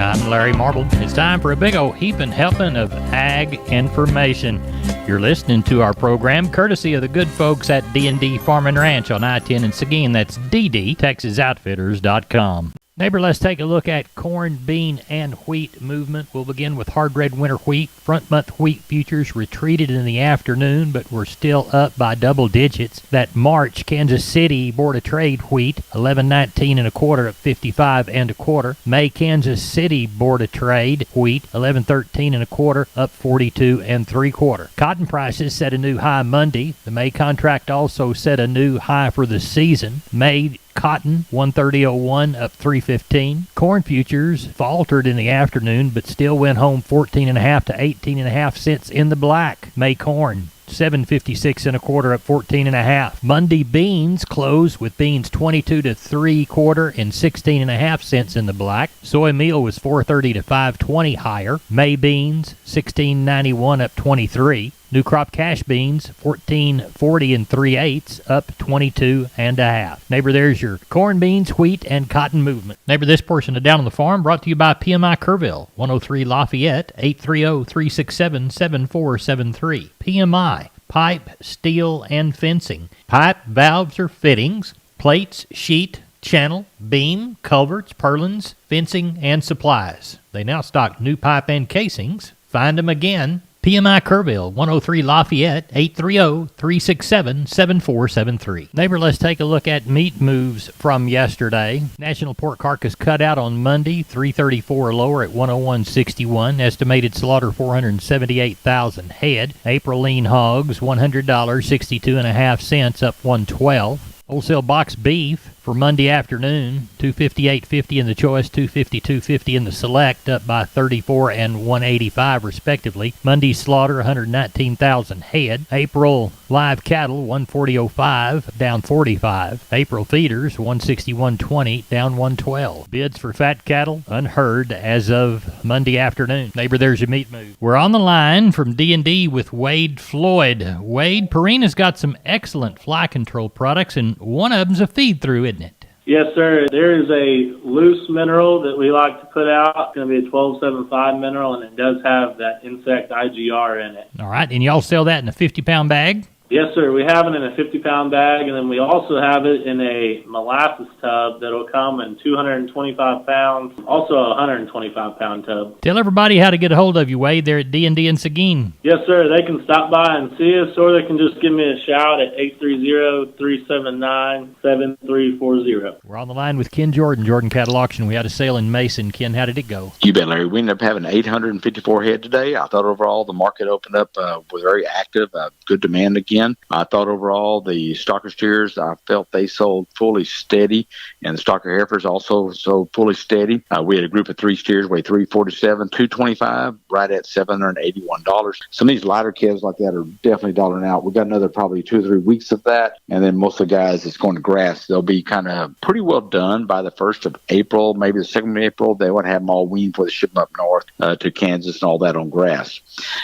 I'm Larry Marble. It's time for a big old heaping helping of ag information. You're listening to our program courtesy of the good folks at D&D Farm and Ranch on I-10 in Seguin. That's DDTexasOutfitters.com. Neighbor, let's take a look at corn, bean, and wheat movement. We'll begin with hard red winter wheat. Front month wheat futures retreated in the afternoon, but we're still up by double digits. That March Kansas City Board of Trade wheat, 11.19 and a quarter at 55 and a quarter. May Kansas City Board of Trade wheat, 11.13 and a quarter, up 42 and three quarter. Cotton prices set a new high Monday. The May contract also set a new high for the season. May cotton 130.01 up 3.15. Corn futures faltered in the afternoon but still went home 14.5 to 18.5 cents in the black. May corn 7.56 and a quarter up 14.5. Monday beans closed with beans 22 to 3/4 and 16.5 cents in the black. Soy meal was 4.30 to 5.20 higher. May beans 16.91 up 23. New crop cash beans, 14.40 and 3/8, up 22.5. Neighbor, there's your corn, beans, wheat, and cotton movement. Neighbor, this portion of Down on the Farm brought to you by PMI Kerrville, 103 Lafayette, 830-367-7473. PMI, pipe, steel, and fencing. Pipe, valves, or fittings, plates, sheet, channel, beam, culverts, purlins, fencing, and supplies. They now stock new pipe and casings. Find them again. PMI Kerrville, 103 Lafayette, 830-367-7473. Neighbor, let's take a look at meat moves from yesterday. National pork carcass cut out on Monday, 334 lower at 101.61. Estimated slaughter 478,000 head. April lean hogs, $100, 62.5 cents, up 112. Wholesale box beef for Monday afternoon, $258.50 in the choice, $252.50 in the select, up by 34 and 185 respectively. Monday slaughter, 119,000 head. April live cattle, 140.05, down 45. April feeders, 161.20, down 112. Bids for fat cattle, unheard as of Monday afternoon. Neighbor, there's your meat move. We're on the line from D&D with Wade Floyd. Wade, Purina's got some excellent fly control products, and one of them's a feed-through, isn't it? Yes, sir. There is a loose mineral that we like to put out. It's going to be a 1275 mineral, and it does have that insect IGR in it. All right, and y'all sell that in a 50-pound bag? Yes, sir. We have it in a 50-pound bag, and then we also have it in a molasses tub that'll come in 225 pounds, also a 125-pound tub. Tell everybody how to get a hold of you, Wade, there at D&D in Seguin. Yes, sir. They can stop by and see us, or they can just give me a shout at 830-379-7340. We're on the line with Ken Jordan Cattle Auction. We had a sale in Mason. Ken, how did it go? You bet, Larry. We ended up having 854 head today. I thought overall the market opened up was very active, good demand again. I thought overall the stocker steers, I felt they sold fully steady, and the stocker heifers also sold fully steady. We had a group of 3 steers weigh 347, 225, right at $781. Some of these lighter calves like that are definitely dollaring out. We've got another probably 2 or 3 weeks of that, and then most of the guys that's going to grass, they'll be kind of pretty well done by the 1st of April, maybe the 2nd of April. They would have them all weaned before they ship them up north to Kansas and all that on grass.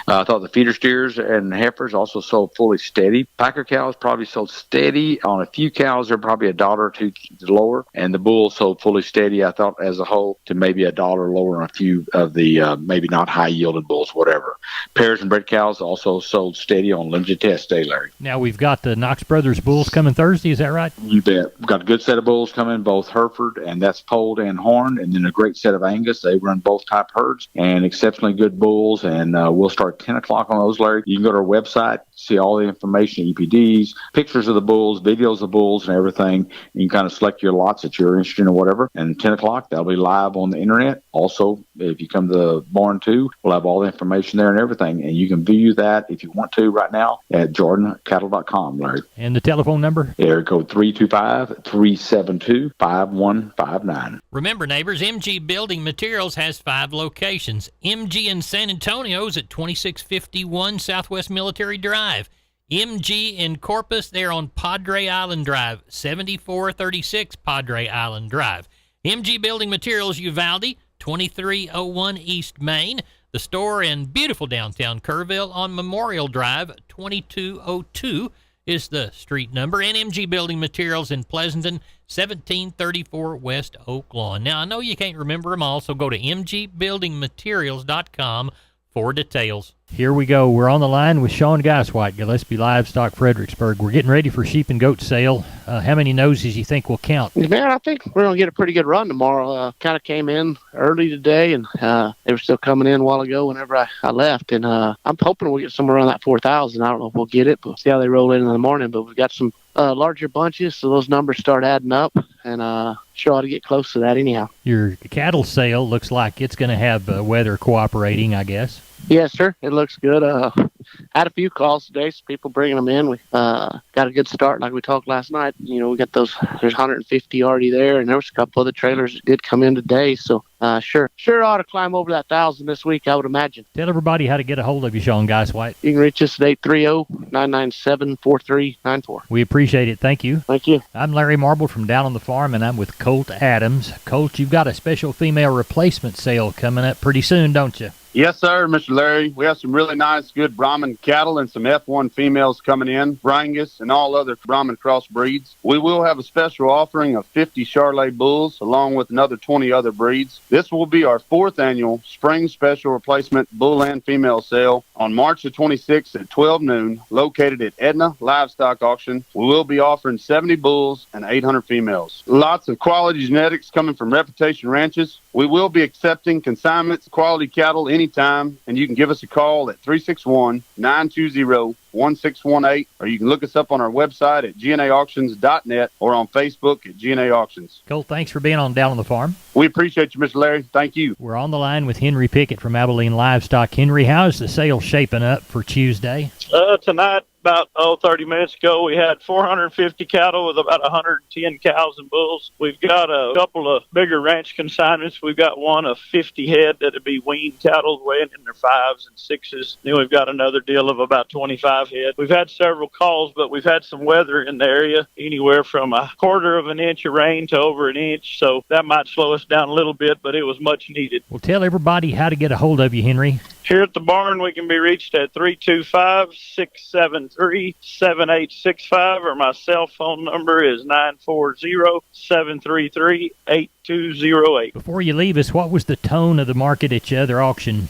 I thought the feeder steers and heifers also sold fully steady. Packer cows probably sold steady. On a few cows, they're probably $1 or $2 lower, and the bulls sold fully steady, I thought, as a whole, to maybe $1 lower on a few of the maybe not high-yielded bulls, whatever. Pairs and bred cows also sold steady on limited test day, Larry. Now, we've got the Knox Brothers bulls coming Thursday, is that right? You bet. We've got a good set of bulls coming, both Hereford, and that's polled and horned, and then a great set of Angus. They run both type herds, and exceptionally good bulls, and we'll start 10 o'clock on those, Larry. You can go to our website, see all the information, EPDs, pictures of the bulls, videos of the bulls, and everything. You can kind of select your lots that you're interested in or whatever. And 10 o'clock, that'll be live on the internet. Also, if you come to the barn too, we'll have all the information there and everything. And you can view that if you want to right now at jordancattle.com, Larry. And the telephone number? Area code 325-372-5159. Remember, neighbors, MG Building Materials has 5 locations. MG in San Antonio's at 2651 Southwest Military Drive. MG in Corpus, they're on Padre Island Drive, 7436 Padre Island Drive. MG Building Materials, Uvalde, 2301 East Main. The store in beautiful downtown Kerrville on Memorial Drive, 2202 is the street number. NMG Building Materials in Pleasanton, 1734 West Oak Lawn. Now, I know you can't remember them all, so go to mgbuildingmaterials.com for details. Here we go. We're on the line with Sean Geiswhite, Gillespie Livestock, Fredericksburg. We're getting ready for sheep and goat sale. How many noses you think will count? Man, I think we're going to get a pretty good run tomorrow. Kind of came in early today, and they were still coming in a while ago whenever I left. And I'm hoping we'll get somewhere around that 4,000. I don't know if we'll get it, but we'll see how they roll in the morning. But we've got some larger bunches, so those numbers start adding up, and sure ought to get close to that anyhow. Your cattle sale looks like it's going to have weather cooperating, I guess. Yes, sir. It looks good. Had a few calls today, so people bringing them in. We got a good start, like we talked last night. You know, we got there's 150 already there, and there was a couple other trailers that did come in today. So sure ought to climb over that 1,000 this week, I would imagine. Tell everybody how to get a hold of you, Sean Geiswhite. You can reach us at 830-997-4394. We appreciate it. Thank you. Thank you. I'm Larry Marble from down on the farm, and I'm with Colt Adams. Colt, you've got a special female replacement sale coming up pretty soon, don't you? Yes, sir, Mr. Larry. We have some really nice, good Brahman cattle and some F1 females coming in, Brangus and all other Brahman cross breeds. We will have a special offering of 50 Charolais bulls along with another 20 other breeds. This will be our 4th annual spring special replacement bull and female sale on March the 26th at 12 noon, located at Edna Livestock Auction. We will be offering 70 bulls and 800 females. Lots of quality genetics coming from Reputation Ranches. We will be accepting consignments, quality cattle anytime, and you can give us a call at 361-920-1618, or you can look us up on our website at gnaauctions.net or on Facebook at GNA Auctions. Colt, thanks for being on Down on the Farm. We appreciate you, Mr. Larry. Thank you. We're on the line with Henry Pickett from Abilene Livestock. Henry, how's the sale shaping up for Tuesday? Tonight, about 30 minutes ago, we had 450 cattle with about 110 cows and bulls. We've got a couple of bigger ranch consignments. We've got one of 50 head that would be weaned cattle weighing in their 5s and 6s. Then we've got another deal of about 25 head. We've had several calls, but we've had some weather in the area, anywhere from a quarter of an inch of rain to over an inch. So that might slow us down a little bit, but it was much needed. Well, tell everybody how to get a hold of you, Henry. Here at the barn, we can be reached at 325-673-7865, or my cell phone number is 940-733-8208. Before you leave us, what was the tone of the market at your other auction?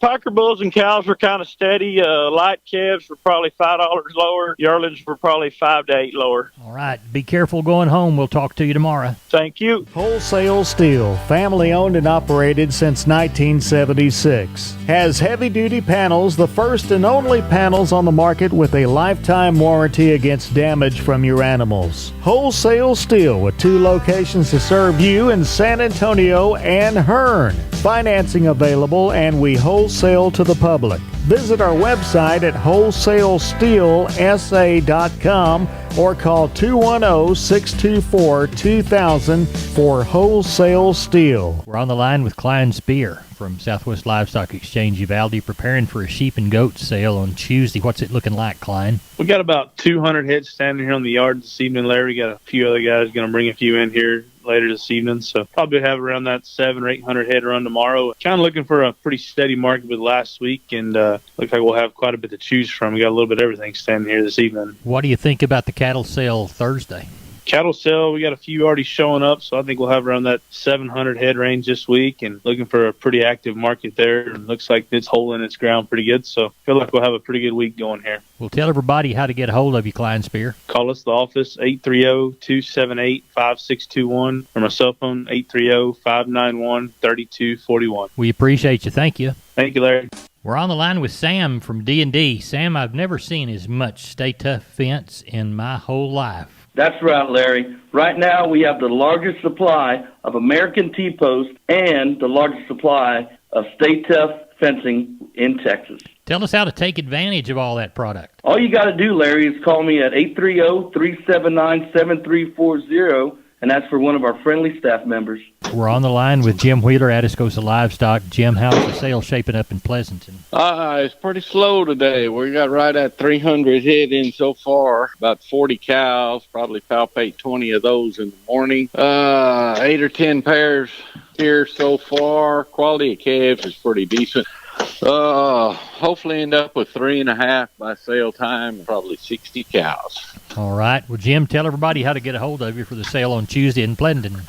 Packer bulls and cows were kind of steady. Light calves were probably $5 lower. Yearlings were probably $5 to $8 lower. All right. Be careful going home. We'll talk to you tomorrow. Thank you. Wholesale Steel, family owned and operated since 1976. Has heavy-duty panels, the first and only panels on the market with a lifetime warranty against damage from your animals. Wholesale Steel, with 2 locations to serve you in San Antonio and Hearn. Financing available, and we wholesale to the public. Visit our website at wholesalesteelsa.com or call 210-624-2000 for Wholesale Steel. We're on the line with Klein Spear from Southwest Livestock Exchange Uvalde, preparing for a sheep and goat sale on Tuesday. What's it looking like, Klein? We got about 200 heads standing here on the yard this evening, Larry. We got a few other guys going to bring a few in here later this evening, so probably have around that 700 or 800 head run tomorrow. Kind of looking for a pretty steady market with last week, and looks like we'll have quite a bit to choose from. We got a little bit of everything standing here this evening. What do you think about the cattle sale Thursday? Cattle sale, we got a few already showing up, so I think we'll have around that 700 head range this week, and looking for a pretty active market there. And looks like it's holding its ground pretty good, so I feel like we'll have a pretty good week going here. Well, tell everybody how to get a hold of you, Klein Spear. Call us, the office, 830-278-5621, or my cell phone, 830-591-3241. We appreciate you. Thank you. Thank you, Larry. We're on the line with Sam from D&D. Sam, I've never seen as much Stay Tough fence in my whole life. That's right, Larry. Right now, we have the largest supply of American T-post and the largest supply of Stay Tough fencing in Texas. Tell us how to take advantage of all that product. All you got to do, Larry, is call me at 830-379-7340, and that's for one of our friendly staff members. We're on the line with Jim Wheeler, Atascosa Livestock. Jim, how's the sale shaping up in Pleasanton? It's pretty slow today. We got right at 300 head in so far, about 40 cows, probably palpate 20 of those in the morning. 8 or 10 pairs here so far. Quality of calves is pretty decent. Hopefully end up with 3.5 by sale time, probably 60 cows. All right. Well, Jim, tell everybody how to get a hold of you for the sale on Tuesday in Pleasanton.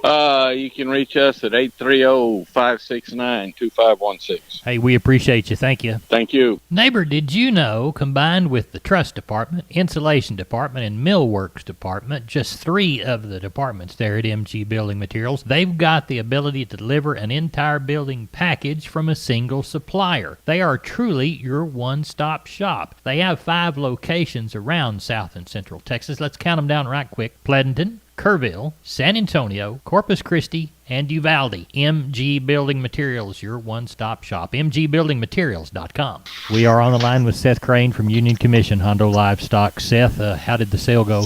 You can reach us at 830-569-2516. Hey, we appreciate you. Thank you. Thank you. Neighbor, did you know, combined with the truss department, insulation department, and millworks department, just 3 of the departments there at MG Building Materials, they've got the ability to deliver an entire building package from a single supplier. They are truly your one-stop shop. They have 5 locations around South and Central Texas. Let's count them down right quick. Pleasanton, Kerrville, San Antonio, Corpus Christi, and Uvalde. MG Building Materials, your one-stop shop. MGBuildingMaterials.com. We are on the line with Seth Crane from Union Commission Hondo Livestock. Seth, how did the sale go?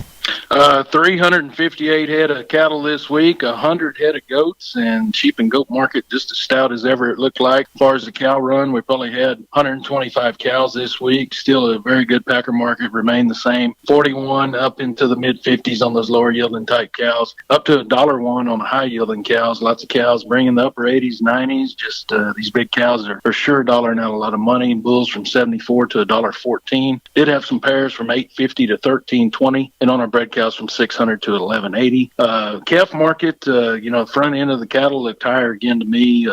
358 head of cattle this week, 100 head of goats, and sheep and goat market just as stout as ever it looked like. As far as the cow run, we probably had 125 cows this week. Still a very good packer market, remained the same. 41 up into the mid-50s on those lower yielding type cows, up to $1.01 on the high yielding cows. Lots of cows bringing the upper 80s, 90s. Just these big cows are for sure dollaring out a lot of money. Bulls from 74 to $1.14. Did have some pairs from $8.50 to $13.20, and on our bred cows from 600 to 1180. Calf market, front end of the cattle looked higher again to me.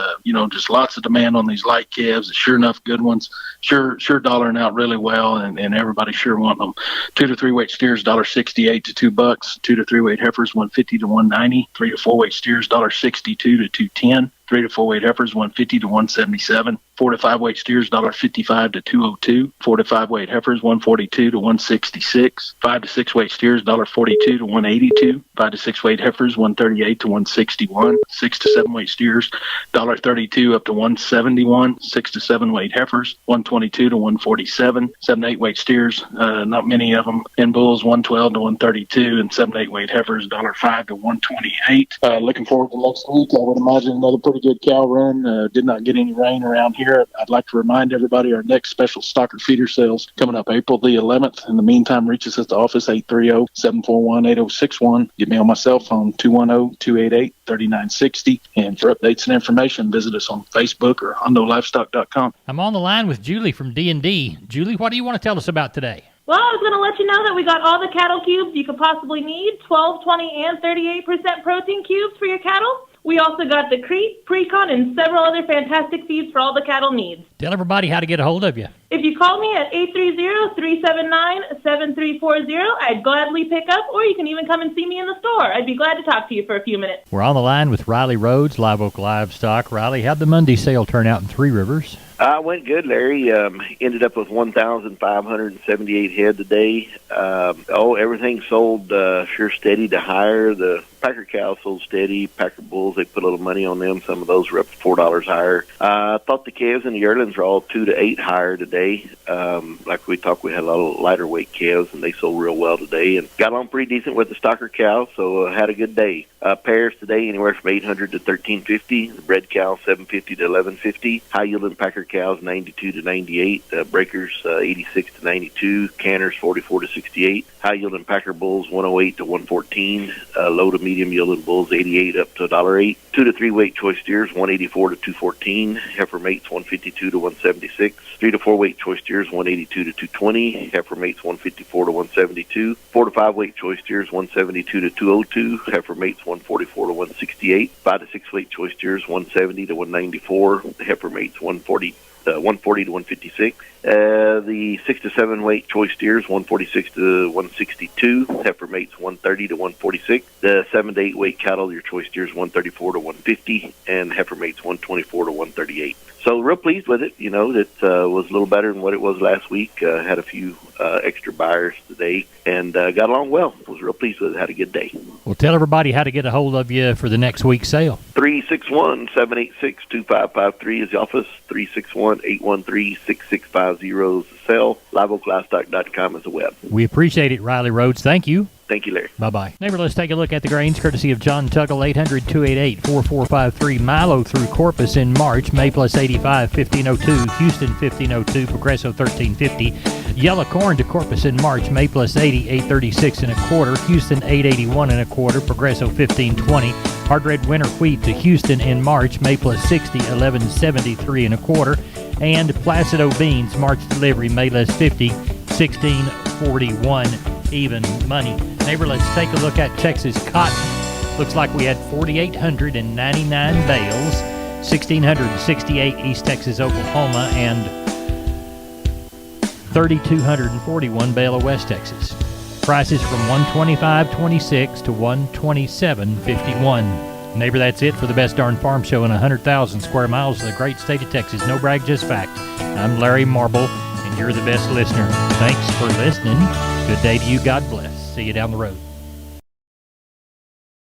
Just lots of demand on these light calves. Sure enough, good ones. Sure dollaring out really well, and everybody sure wanting them. 2 to 3 weight steers, $1.68 to $2. 2 to 3 weight heifers, $1.50 to $1.90. 3 to 4 weight steers, $1.62 to $2.10. 3 to 4 weight heifers, $1.50 to $1.77. 4 to 5 weight steers, $1.55 to $2.02. 4 to 5 weight heifers, $1.42 to $1.66. 5 to 6 weight steers, $1.42 to $1.82. 5 to 6 weight heifers, $1.38 to $1.61. 6 to 7 weight steers, $1.32 up to $1.71. 6 to 7 weight heifers, $1.22 to $1.47. 7 to 8 weight steers, not many of them. In bulls, $1.12 to $1.32, and 7 to 8 weight heifers, $1.05 to $1.28. Looking forward to next week. I would imagine another pretty good cow run. Did not get any rain around here. I'd like to remind everybody our next special stocker feeder sales coming up April the 11th. In the meantime, reach us at the office 830-741-8061. Get me on my cell phone 210-288-3960. And for updates and information, visit us on Facebook or HondoLivestock.com. I'm on the line with Julie from D&D. Julie, what do you want to tell us about today? Well, I was going to let you know that we got all the cattle cubes you could possibly need, 12, 20, and 38% protein cubes for your cattle. We also got the Crete, Precon, and several other fantastic feeds for all the cattle needs. Tell everybody how to get a hold of you. If you call me at 830-379-7340, I'd gladly pick up, or you can even come and see me in the store. I'd be glad to talk to you for a few minutes. We're on the line with Riley Rhodes, Live Oak Livestock. Riley, how'd the Monday sale turn out in Three Rivers? Went good, Larry. Ended up with 1,578 head today. Everything sold sure steady to higher. The Packer cows sold steady. Packer bulls, they put a little money on them. Some of those were up to $4 higher. I thought the calves and the yearlings were all 2 to 8 higher today. Like we talked, we had a lot of lighter weight calves, and they sold real well today. And got on pretty decent with the stocker cows, so had a good day. Pairs today anywhere from 800 to 1350. The bred cows 750 to 1150. High yielding Packer cows 92 to 98. Breakers 86 to 92. Canners 44 to 68. High yielding Packer bulls 108 to 114. Low to medium yielding bulls 88 up to $1.08. 2 to 3 weight choice steers 184 to 214. Heifer mates 152 to 176. 3 to 4 weight choice steers 182 to 220. Heifer mates 154 to 172. 4 to 5 weight choice steers 172 to 202. Heifer mates 144 to 168. 5 to 6 weight choice steers 170 to 194. Heifer mates 140 to 156. The 6 to 7 weight choice steers 146 to 162. Heifer mates 130 to 146. The 7 to 8 weight cattle, your choice steers 134 to 150, and heifer mates 124 to 138. So real pleased with it. It was a little better than what it was last week. Had a few extra buyers today and got along well. Was real pleased with it. Had a good day. Well, tell everybody how to get a hold of you for the next week's sale. 361-786-2553 is the office. 361-813-6650 is the cell. LiveOakLivestock.com is the web. We appreciate it, Riley Rhodes. Thank you. Thank you, Larry. Bye-bye. Neighbor, let's take a look at the grains, courtesy of John Tuggle, 800-288-4453. Milo through Corpus in March, May plus 85, 1502. Houston, 1502. Progresso, 1350. Yellow corn to Corpus in March, May plus 80, 836 and a quarter. Houston, 881 and a quarter. Progresso, 1520. Hard red winter wheat to Houston in March, May plus 60, 11.73 1/4. And Placido beans, March delivery, May less 50, 16.41 even money. Neighbor, let's take a look at Texas cotton. Looks like we had 4,899 bales, 1,668 East Texas, Oklahoma, and 3,241 bale of West Texas. Prices from 125.26 to 127.51. Neighbor, that's it for the best darn farm show in 100,000 square miles of the great state of Texas. No brag, just fact. I'm Larry Marble, and you're the best listener. Thanks for listening. Good day to you. God bless. See you down the road.